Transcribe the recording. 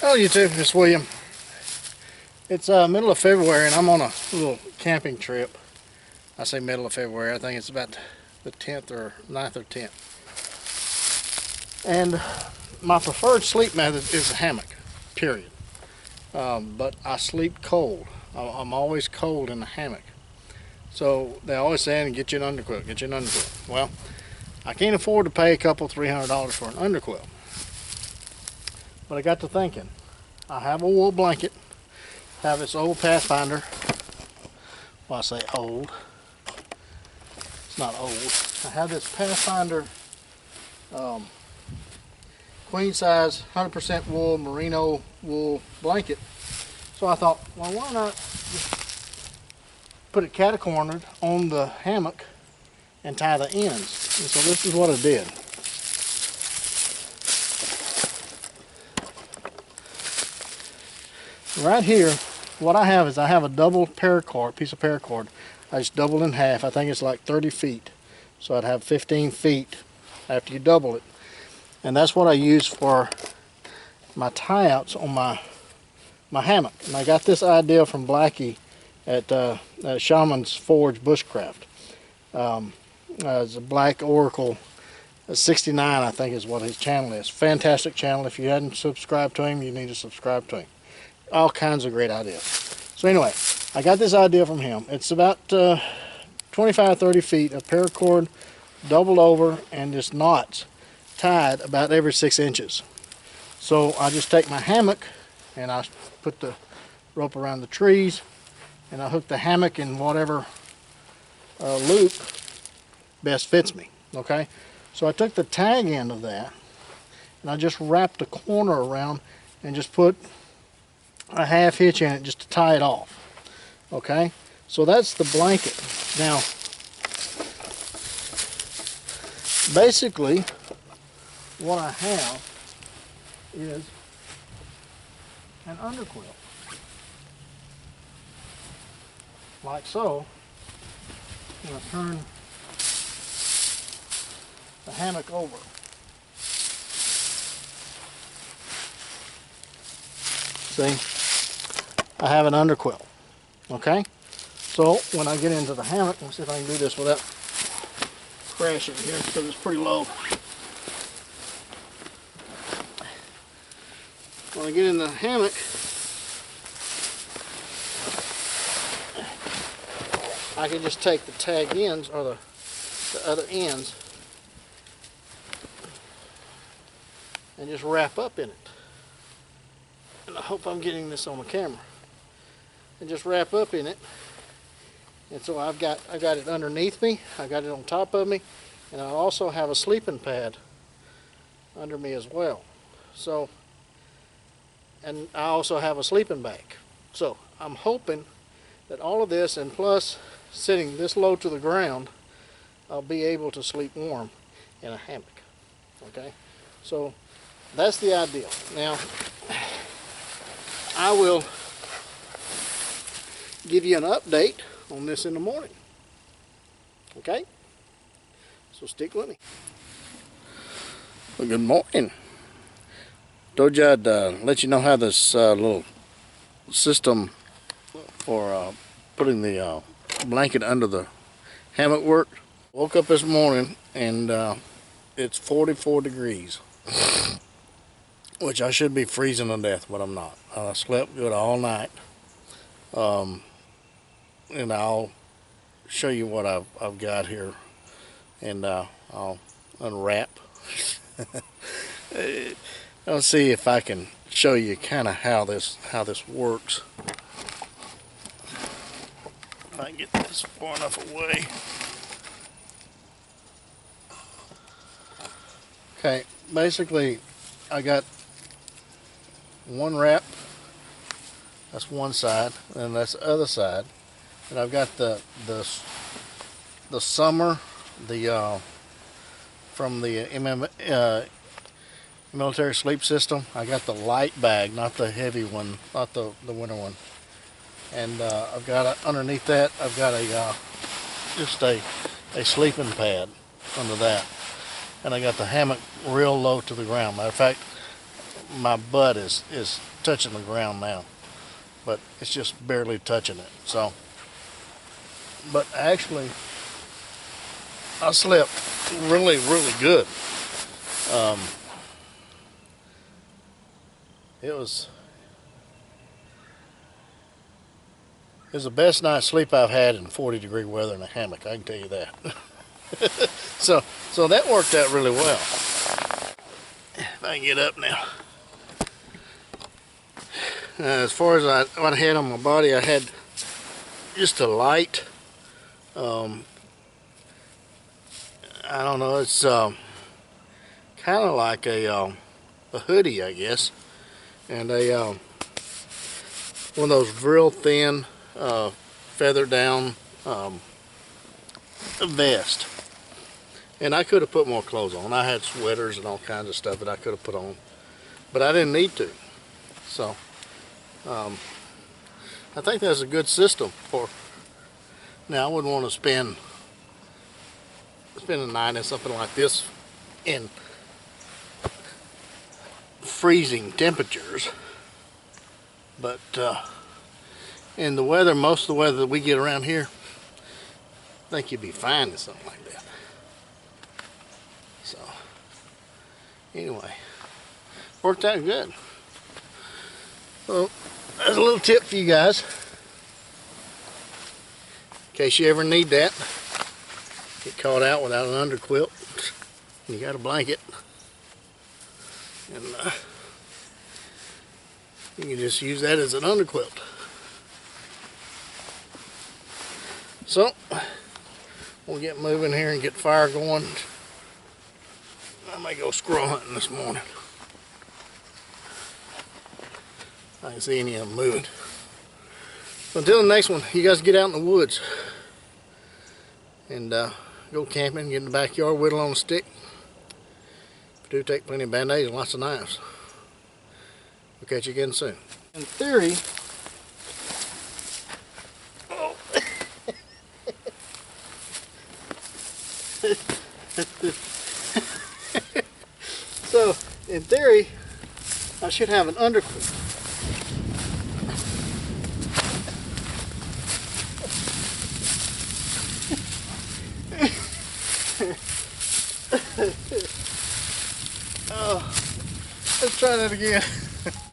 Hello YouTube, it's William. It's middle of February and I'm on a little camping trip. I say middle of February, I think it's about the 10th or 9th or 10th. And my preferred sleep method is a hammock, period. But I sleep cold. I'm always cold in the hammock. So they always say, get you an underquilt, get you an underquilt. Well, I can't afford to pay a couple $300 for an underquilt. But I got to thinking, I have a wool blanket, have this old Pathfinder. Well, I say old, it's not old. I have this Pathfinder queen size 100% wool merino wool blanket. So I thought, well, why not just put it cat-cornered on the hammock and tie the ends. And so this is what I did. Right here, what I have is I have a double paracord, piece of paracord. I just doubled in half. I think it's like 30 feet. So I'd have 15 feet after you double it. And that's what I use for my tie-outs on my hammock. And I got this idea from Blackie at Shaman's Forge Bushcraft. It's a Black Oracle 69, I think is what his channel is. Fantastic channel. If you hadn't subscribed to him, you need to subscribe to him. All kinds of great ideas. So anyway, I got this idea from him. It's about 25-30 feet of paracord doubled over and just knots tied about every 6 inches. So I just take my hammock and I put the rope around the trees and I hook the hammock in whatever loop best fits me. Okay, so I took the tag end of that and I just wrapped the corner around and just put a half hitch in it just to tie it off. Okay, so that's the blanket. Now basically what I have is an underquilt, like so. I'm going to turn the hammock over. See, I have an underquilt. Okay, so when I get into the hammock, let's see if I can do this without crashing here because it's pretty low. When I get in the hammock, I can just take the tag ends or the other ends and just wrap up in it. And I hope I'm getting this on the camera. And just wrap up in it. And so I got it underneath me, I got it on top of me, and I also have a sleeping pad under me as well. So, and I also have a sleeping bag. So I'm hoping that all of this, and plus sitting this low to the ground, I'll be able to sleep warm in a hammock. Okay, so that's the ideal. Now I will give you an update on this in the morning. Okay, so stick with me. Well, good morning. Told you I'd let you know how this little system for putting the blanket under the hammock worked. Woke up this morning and it's 44 degrees, which I should be freezing to death, but I'm not. I slept good all night. And I'll show you what I've got here, and I'll unwrap. I'll see if I can show you kind of how this works. If I can get this far enough away. Okay, basically I got one wrap. That's one side, and that's the other side. And I've got the summer, from the military sleep system. I got the light bag, not the heavy one, not the winter one. And I've got underneath that, I've got just a sleeping pad under that. And I got the hammock real low to the ground. Matter of fact, my butt is touching the ground now, but it's just barely touching it. So, but actually, I slept really, really good. It was the best night's sleep I've had in 40-degree weather in a hammock, I can tell you that. so that worked out really well. If I can get up now. As far as what I had on my body, I had just a light, I don't know, it's kind of like a hoodie, I guess, and one of those real thin feather down vest. And I could have put more clothes on. I had sweaters and all kinds of stuff that I could have put on, but I didn't need to. So I think that's a good system for. Now I wouldn't want to spend a night in something like this in freezing temperatures, but in the weather, most of the weather that we get around here, I think you'd be fine in something like that. So anyway, worked out good. Well, there's a little tip for you guys in case you ever need that. Get caught out without an underquilt. You got a blanket, and you can just use that as an underquilt. So we'll get moving here and get the fire going. I may go squirrel hunting this morning. I can see any of them moving. So until the next one, you guys get out in the woods and go camping, get in the backyard, whittle on a stick. If you do, take plenty of band-aids and lots of knives. We'll catch you again soon. In theory, so in theory, I should have an underquilt. Oh, let's try that again.